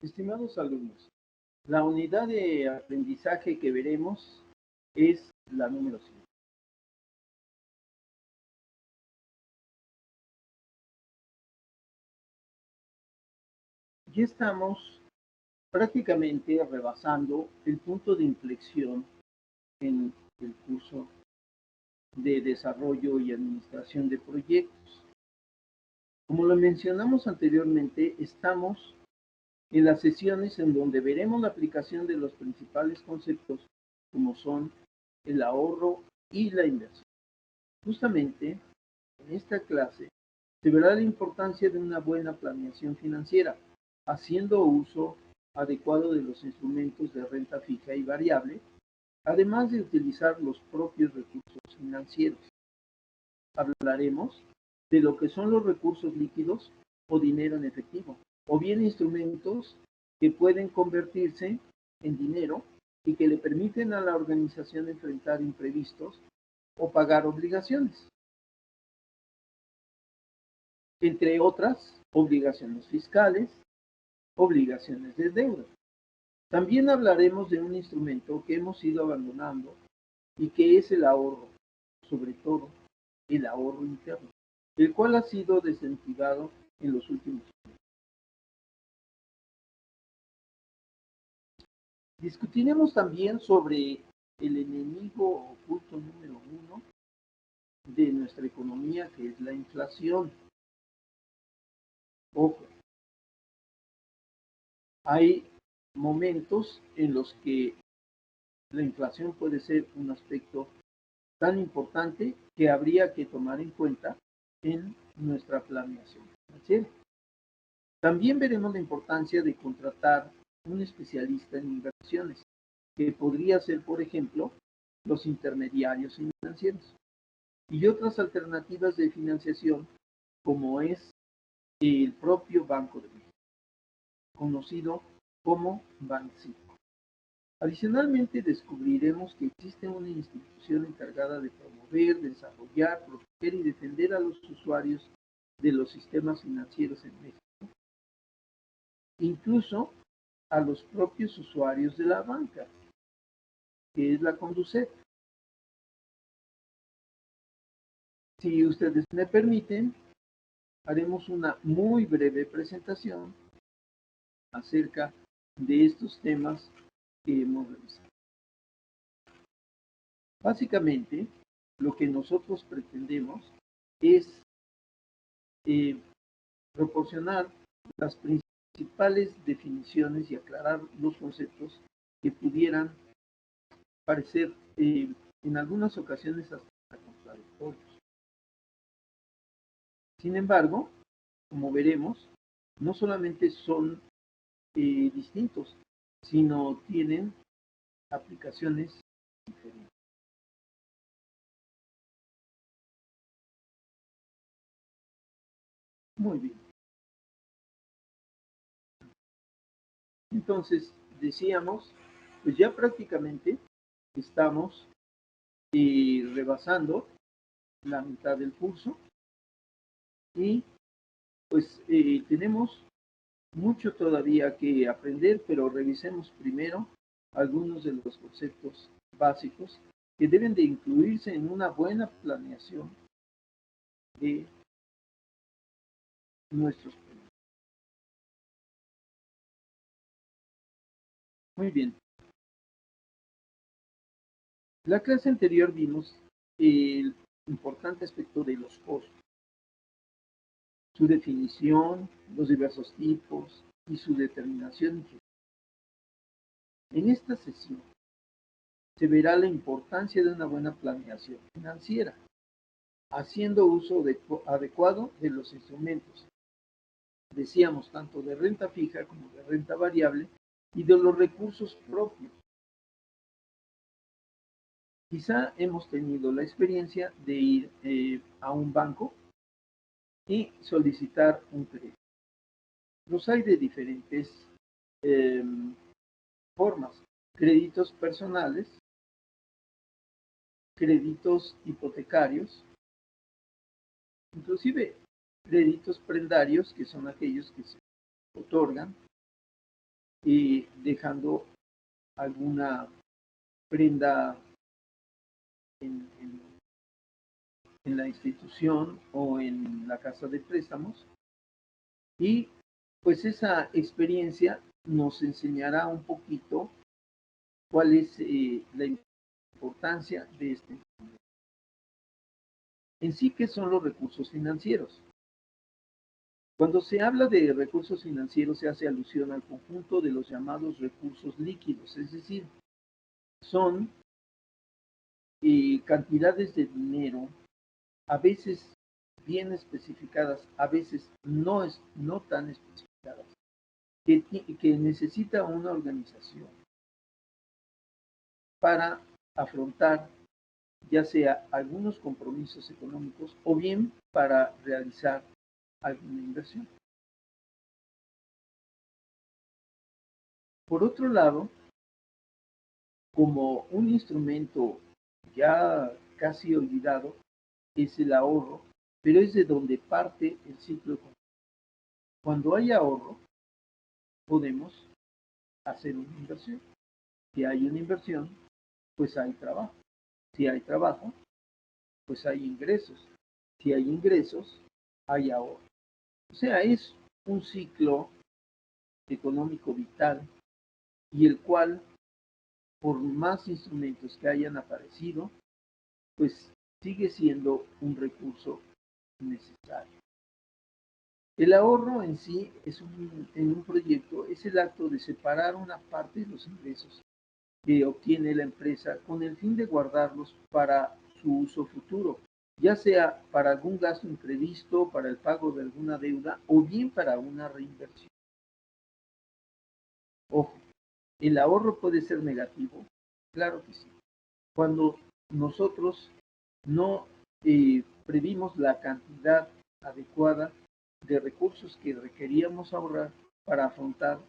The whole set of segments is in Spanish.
Estimados alumnos, la unidad de aprendizaje que veremos es la número 5. Ya estamos prácticamente rebasando el punto de inflexión en el curso de desarrollo y administración de proyectos. Como lo mencionamos anteriormente, estamos en las sesiones en donde veremos la aplicación de los principales conceptos como son el ahorro y la inversión. Justamente en esta clase se verá la importancia de una buena planeación financiera, haciendo uso adecuado de los instrumentos de renta fija y variable, además de utilizar los propios recursos financieros. Hablaremos de lo que son los recursos líquidos o dinero en efectivo, o bien instrumentos que pueden convertirse en dinero y que le permiten a la organización enfrentar imprevistos o pagar obligaciones, entre otras obligaciones fiscales, obligaciones de deuda. También hablaremos de un instrumento que hemos ido abandonando y que es el ahorro, sobre todo el ahorro interno, el cual ha sido desincentivado en los últimos años. Discutiremos también sobre el enemigo oculto número 1 de nuestra economía, que es la inflación. Ojo, hay momentos en los que la inflación puede ser un aspecto tan importante que habría que tomar en cuenta en nuestra planeación financiera. También veremos la importancia de contratar un especialista en inversiones, que podría ser, por ejemplo, los intermediarios financieros, y otras alternativas de financiación, como es el propio Banco de México, conocido como Banxico. Adicionalmente, descubriremos que existe una institución encargada de promover, desarrollar, proteger y defender a los usuarios de los sistemas financieros en México, incluso a los propios usuarios de la banca, que es la Conducef. Si ustedes me permiten, haremos una muy breve presentación acerca de estos temas que hemos revisado. Básicamente, lo que nosotros pretendemos es proporcionar las principales definiciones y aclarar los conceptos que pudieran parecer en algunas ocasiones hasta contradictorios. Sin embargo, como veremos, no solamente son distintos, sino tienen aplicaciones diferentes. Muy bien. Entonces, decíamos, pues ya prácticamente estamos rebasando la mitad del curso y pues tenemos mucho todavía que aprender, pero revisemos primero algunos de los conceptos básicos que deben de incluirse en una buena planeación de nuestros proyectos. Muy bien. La clase anterior vimos el importante aspecto de los costos, su definición, los diversos tipos y su determinación. En esta sesión se verá la importancia de una buena planeación financiera, haciendo uso adecuado de los instrumentos, decíamos, tanto de renta fija como de renta variable, y de los recursos propios. Quizá hemos tenido la experiencia de ir a un banco y solicitar un crédito. Los hay de diferentes eh, formas: créditos personales, créditos hipotecarios, inclusive créditos prendarios, que son aquellos que se otorgan dejando alguna prenda en, en, en la institución o en la casa de préstamos. Y pues esa experiencia nos enseñará un poquito cuál es la importancia de este. En sí, ¿qué son los recursos financieros? Cuando se habla de recursos financieros se hace alusión al conjunto de los llamados recursos líquidos, es decir, son cantidades de dinero, a veces bien especificadas, a veces no tan especificadas, que necesita una organización para afrontar ya sea algunos compromisos económicos o bien para realizar alguna inversión. Por otro lado, como un instrumento ya casi olvidado, es el ahorro, pero es de donde parte el ciclo económico. Cuando hay ahorro, podemos hacer una inversión. Si hay una inversión, pues hay trabajo. Si hay trabajo, pues hay ingresos. Si hay ingresos, hay ahorro. O sea, es un ciclo económico vital y el cual, por más instrumentos que hayan aparecido, pues sigue siendo un recurso necesario. El ahorro en sí en un proyecto es el acto de separar una parte de los ingresos que obtiene la empresa con el fin de guardarlos para su uso futuro, ya sea para algún gasto imprevisto, para el pago de alguna deuda o bien para una reinversión. Ojo, ¿el ahorro puede ser negativo? Claro que sí. Cuando nosotros no previmos la cantidad adecuada de recursos que requeríamos ahorrar para afrontar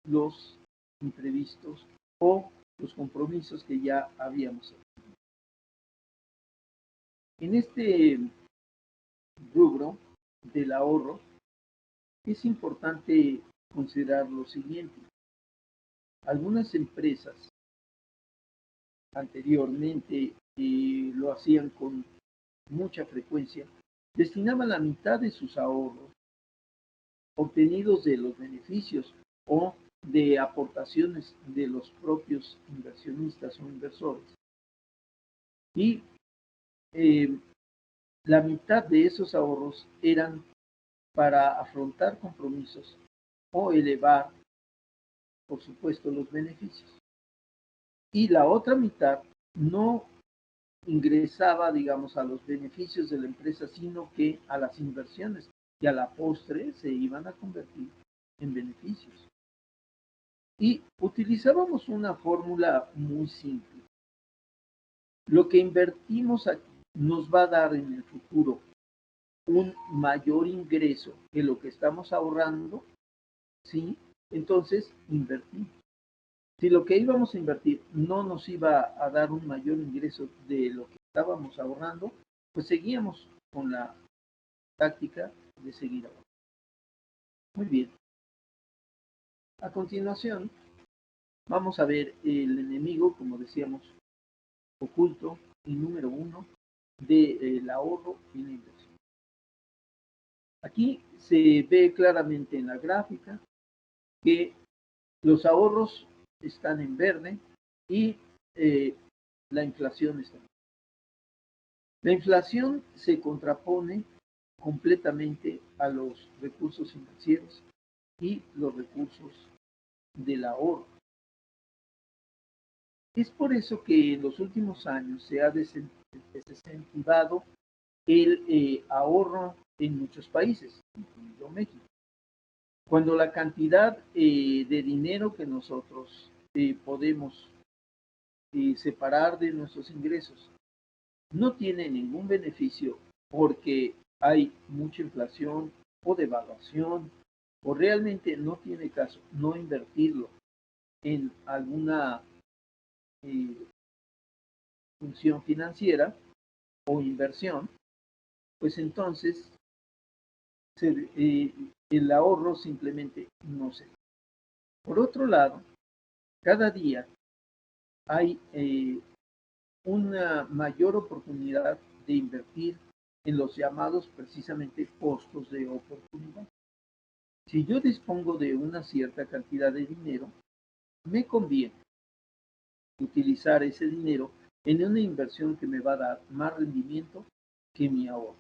los imprevistos o los compromisos que ya habíamos hecho. En este rubro del ahorro es importante considerar lo siguiente. Algunas empresas anteriormente lo hacían con mucha frecuencia, destinaban la mitad de sus ahorros obtenidos de los beneficios o de aportaciones de los propios inversionistas o inversores. Y eh, la mitad de esos ahorros eran para afrontar compromisos o elevar, por supuesto, los beneficios. Y la otra mitad no ingresaba, digamos, a los beneficios de la empresa, sino que a las inversiones que a la postre se iban a convertir en beneficios. Y utilizábamos una fórmula muy simple. Lo que invertimos aquí nos va a dar en el futuro un mayor ingreso que lo que estamos ahorrando, ¿sí? Entonces invertimos. Si lo que íbamos a invertir no nos iba a dar un mayor ingreso de lo que estábamos ahorrando, pues seguíamos con la táctica de seguir ahorrando. Muy bien. A continuación, vamos a ver el enemigo, como decíamos, oculto y número uno del ahorro y la inversión. Aquí se ve claramente en la gráfica que los ahorros están en verde y la inflación está en verde. La inflación se contrapone completamente a los recursos financieros y los recursos del ahorro. Es por eso que en los últimos años se ha desincentivado el ahorro en muchos países, incluido México. Cuando la cantidad de dinero que nosotros podemos separar de nuestros ingresos no tiene ningún beneficio porque hay mucha inflación o devaluación o realmente no tiene caso no invertirlo en alguna eh, función financiera o inversión, pues entonces el ahorro simplemente no se da. Por otro lado, cada día hay una mayor oportunidad de invertir en los llamados precisamente costos de oportunidad. Si yo dispongo de una cierta cantidad de dinero, me conviene utilizar ese dinero en una inversión que me va a dar más rendimiento que mi ahorro.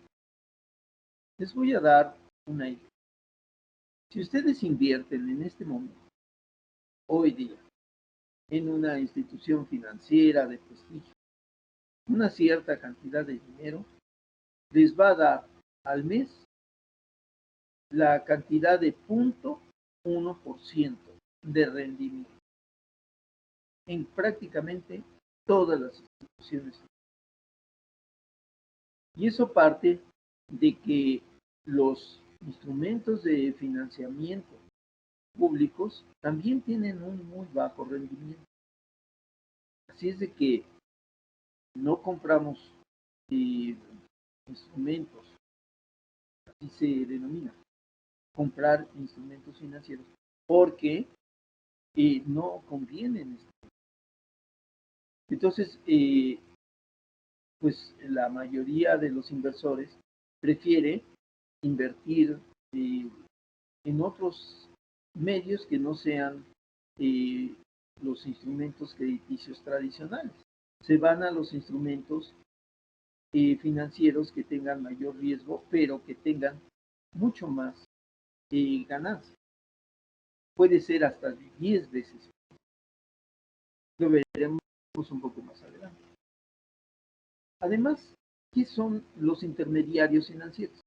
Les voy a dar una idea. Si ustedes invierten en este momento, hoy día, en una institución financiera de prestigio, una cierta cantidad de dinero, les va a dar al mes la cantidad de 0.1% de rendimiento en prácticamente todas las instituciones. Y eso parte de que los instrumentos de financiamiento públicos también tienen un muy bajo rendimiento. Así es de que no compramos instrumentos, así se denomina, comprar instrumentos financieros, porque no convienen. Entonces, pues la mayoría de los inversores prefiere invertir en otros medios que no sean eh, los instrumentos crediticios tradicionales. Se van a los instrumentos financieros que tengan mayor riesgo, pero que tengan mucho más ganancia. Puede ser hasta de 10 veces. Lo veremos un poco más adelante. Además, ¿qué son los intermediarios financieros?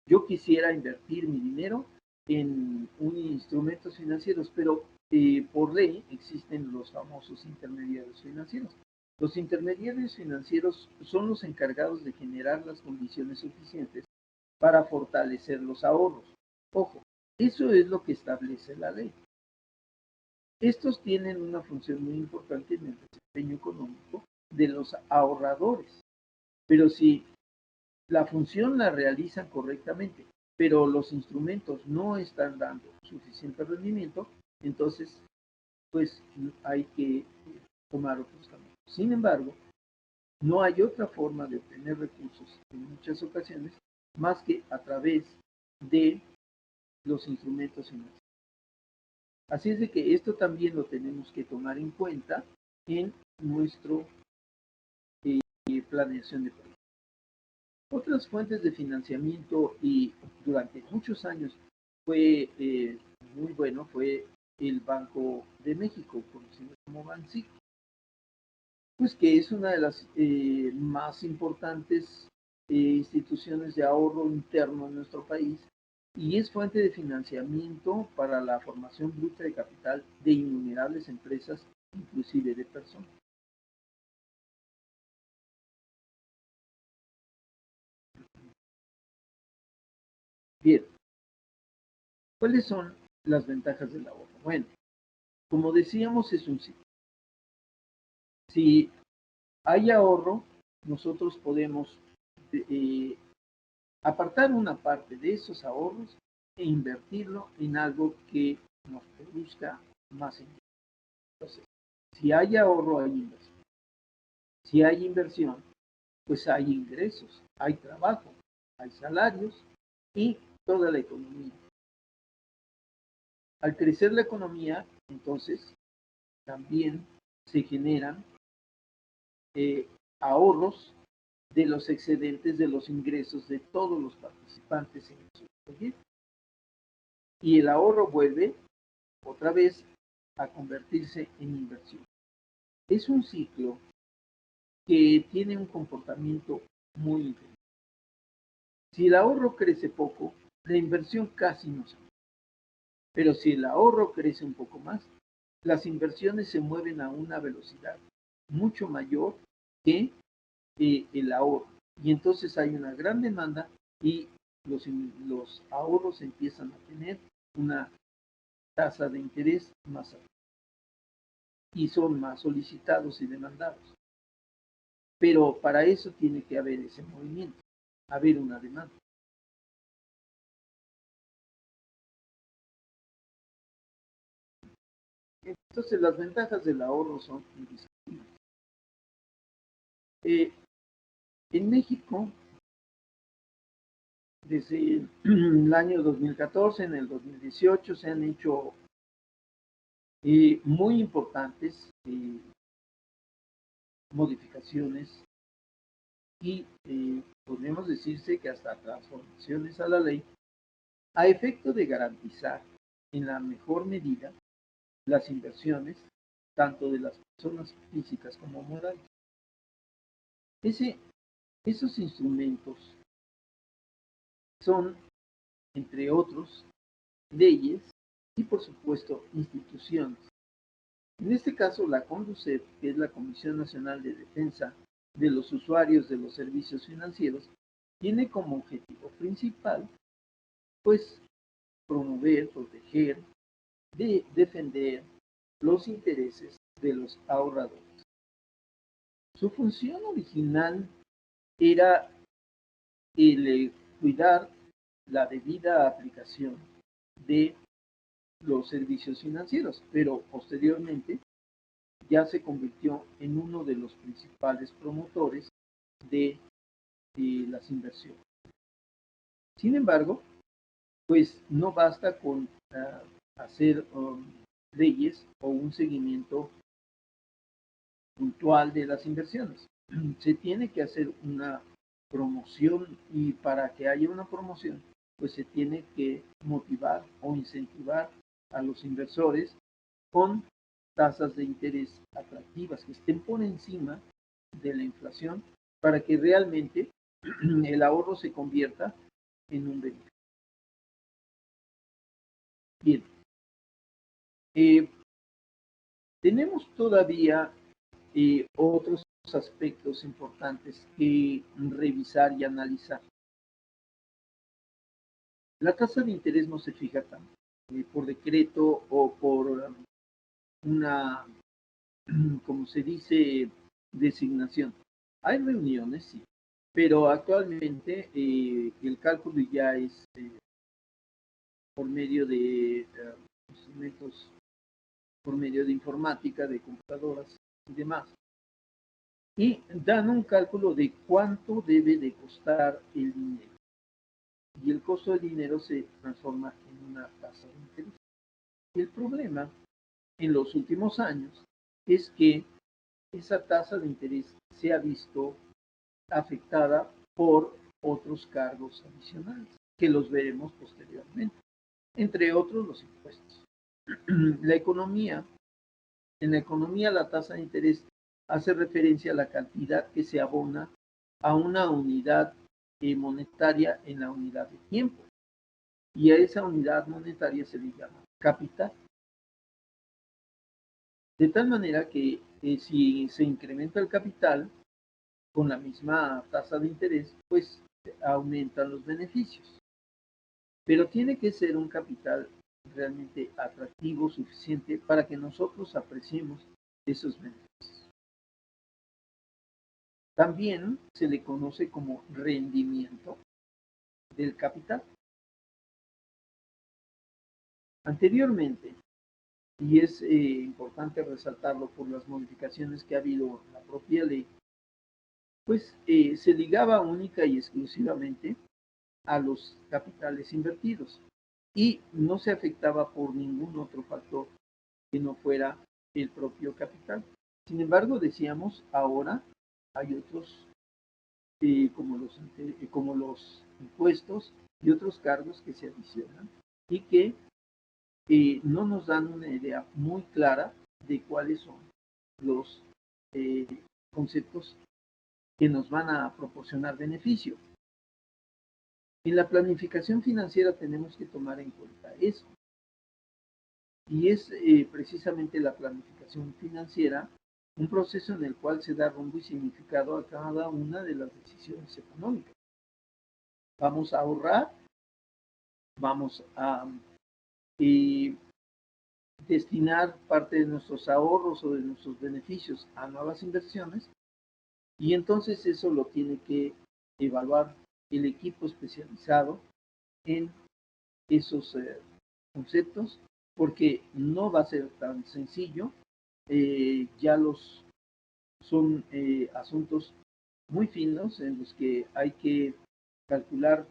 Yo quisiera invertir mi dinero en instrumentos financieros, pero por ley existen los famosos intermediarios financieros. Los intermediarios financieros son los encargados de generar las condiciones suficientes para fortalecer los ahorros. Ojo, eso es lo que establece la ley. Estos tienen una función muy importante en el desempeño económico de los ahorradores. Pero si la función la realizan correctamente, pero los instrumentos no están dando suficiente rendimiento, entonces pues hay que tomar otros caminos. Sin embargo, no hay otra forma de obtener recursos en muchas ocasiones más que a través de los instrumentos financieros. Así es de que esto también lo tenemos que tomar en cuenta en nuestra planeación de proyectos. Otras fuentes de financiamiento y durante muchos años fue muy bueno, fue el Banco de México, conocido como Banxico, pues que es una de las más importantes instituciones de ahorro interno en nuestro país y es fuente de financiamiento para la formación bruta de capital de innumerables empresas, inclusive de personas. Bien, ¿cuáles son las ventajas del ahorro? Bueno, como decíamos, es un ciclo. Si hay ahorro, nosotros podemos eh, apartar una parte de esos ahorros e invertirlo en algo que nos produzca más ingresos. Entonces, si hay ahorro, hay inversión. Si hay inversión, pues hay ingresos, hay trabajo, hay salarios y toda la economía. Al crecer la economía, entonces también se generan ahorros de los excedentes de los ingresos de todos los participantes en su proyecto. Y el ahorro vuelve otra vez a convertirse en inversión. Es un ciclo que tiene un comportamiento muy interesante. Si el ahorro crece poco, la inversión casi no se mueve. Pero si el ahorro crece un poco más, las inversiones se mueven a una velocidad mucho mayor que el ahorro. Y entonces hay una gran demanda y los ahorros empiezan a tener una tasa de interés más alta y son más solicitados y demandados. Pero para eso tiene que haber ese movimiento, haber una demanda. Entonces, las ventajas del ahorro son indiscutibles. Eh, en México, desde el año 2014, en el 2018, se han hecho muy importantes modificaciones y podríamos decirse que hasta transformaciones a la ley a efecto de garantizar en la mejor medida las inversiones tanto de las personas físicas como morales. Esos instrumentos son, entre otros, leyes y, por supuesto, instituciones. En este caso, la CONDUCEF, que es la Comisión Nacional de Defensa de los Usuarios de los Servicios Financieros, tiene como objetivo principal, pues, promover, proteger, defender los intereses de los ahorradores. Su función original era el cuidar la debida aplicación de los servicios financieros, pero posteriormente ya se convirtió en uno de los principales promotores de las inversiones. Sin embargo, pues no basta con hacer leyes o un seguimiento puntual de las inversiones. Se tiene que hacer una promoción y para que haya una promoción, pues se tiene que motivar o incentivar a los inversores con tasas de interés atractivas que estén por encima de la inflación para que realmente el ahorro se convierta en un beneficio. Bien, eh, tenemos todavía otros aspectos importantes que revisar y analizar. La tasa de interés no se fija tanto por decreto o por una, como se dice, designación. Hay reuniones, sí, pero actualmente el cálculo ya es por medio de instrumentos, por medio de informática, de computadoras y demás. Y dan un cálculo de cuánto debe de costar el dinero. Y el costo del dinero se transforma en una tasa de interés. El problema en los últimos años es que esa tasa de interés se ha visto afectada por otros cargos adicionales, que los veremos posteriormente, entre otros los impuestos. La economía, en la economía la tasa de interés hace referencia a la cantidad que se abona a una unidad monetaria en la unidad de tiempo. Y a esa unidad monetaria se le llama capital. De tal manera que si se incrementa el capital con la misma tasa de interés, pues aumentan los beneficios. Pero tiene que ser un capital realmente atractivo, suficiente para que nosotros apreciemos esos beneficios. También se le conoce como rendimiento del capital. Anteriormente, y es importante resaltarlo por las modificaciones que ha habido en la propia ley, pues se ligaba única y exclusivamente a los capitales invertidos y no se afectaba por ningún otro factor que no fuera el propio capital. Sin embargo, decíamos, ahora hay otros como los impuestos y otros cargos que se adicionan y que no nos dan una idea muy clara de cuáles son los eh, conceptos que nos van a proporcionar beneficio. En la planificación financiera tenemos que tomar en cuenta eso. Y es precisamente la planificación financiera un proceso en el cual se da rumbo y significado a cada una de las decisiones económicas. Vamos a ahorrar, vamos a eh, destinar parte de nuestros ahorros o de nuestros beneficios a nuevas inversiones y entonces eso lo tiene que evaluar el equipo especializado en esos conceptos porque no va a ser tan sencillo. Ya son asuntos muy finos en los que hay que calcular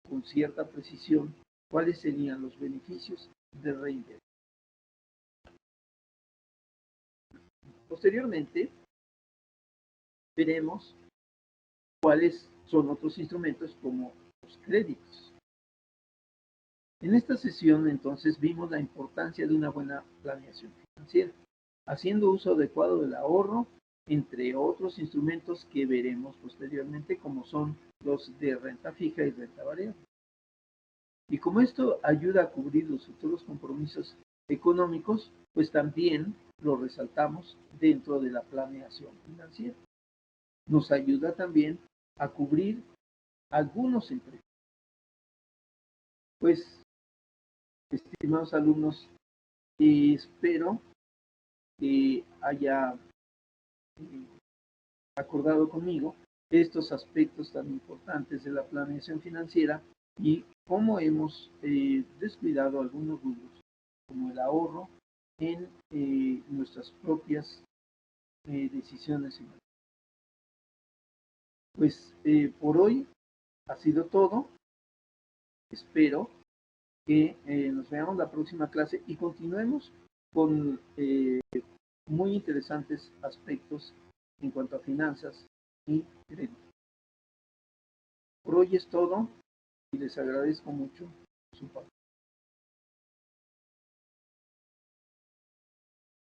con cierta precisión cuáles serían los beneficios de reinversión. Posteriormente, veremos cuáles son otros instrumentos como los créditos. En esta sesión, entonces, vimos la importancia de una buena planeación financiera, haciendo uso adecuado del ahorro, entre otros instrumentos que veremos posteriormente, como son los de renta fija y renta variable. Y como esto ayuda a cubrir los futuros compromisos económicos, pues también lo resaltamos dentro de la planeación financiera. Nos ayuda también a cubrir algunos imprevistos. Pues, estimados alumnos, espero que haya acordado conmigo estos aspectos tan importantes de la planeación financiera y cómo hemos descuidado algunos rubros, como el ahorro, en nuestras propias decisiones. Pues por hoy ha sido todo. Espero que nos veamos la próxima clase y continuemos con muy interesantes aspectos en cuanto a finanzas y crédito. Por hoy es todo y les agradezco mucho su participación.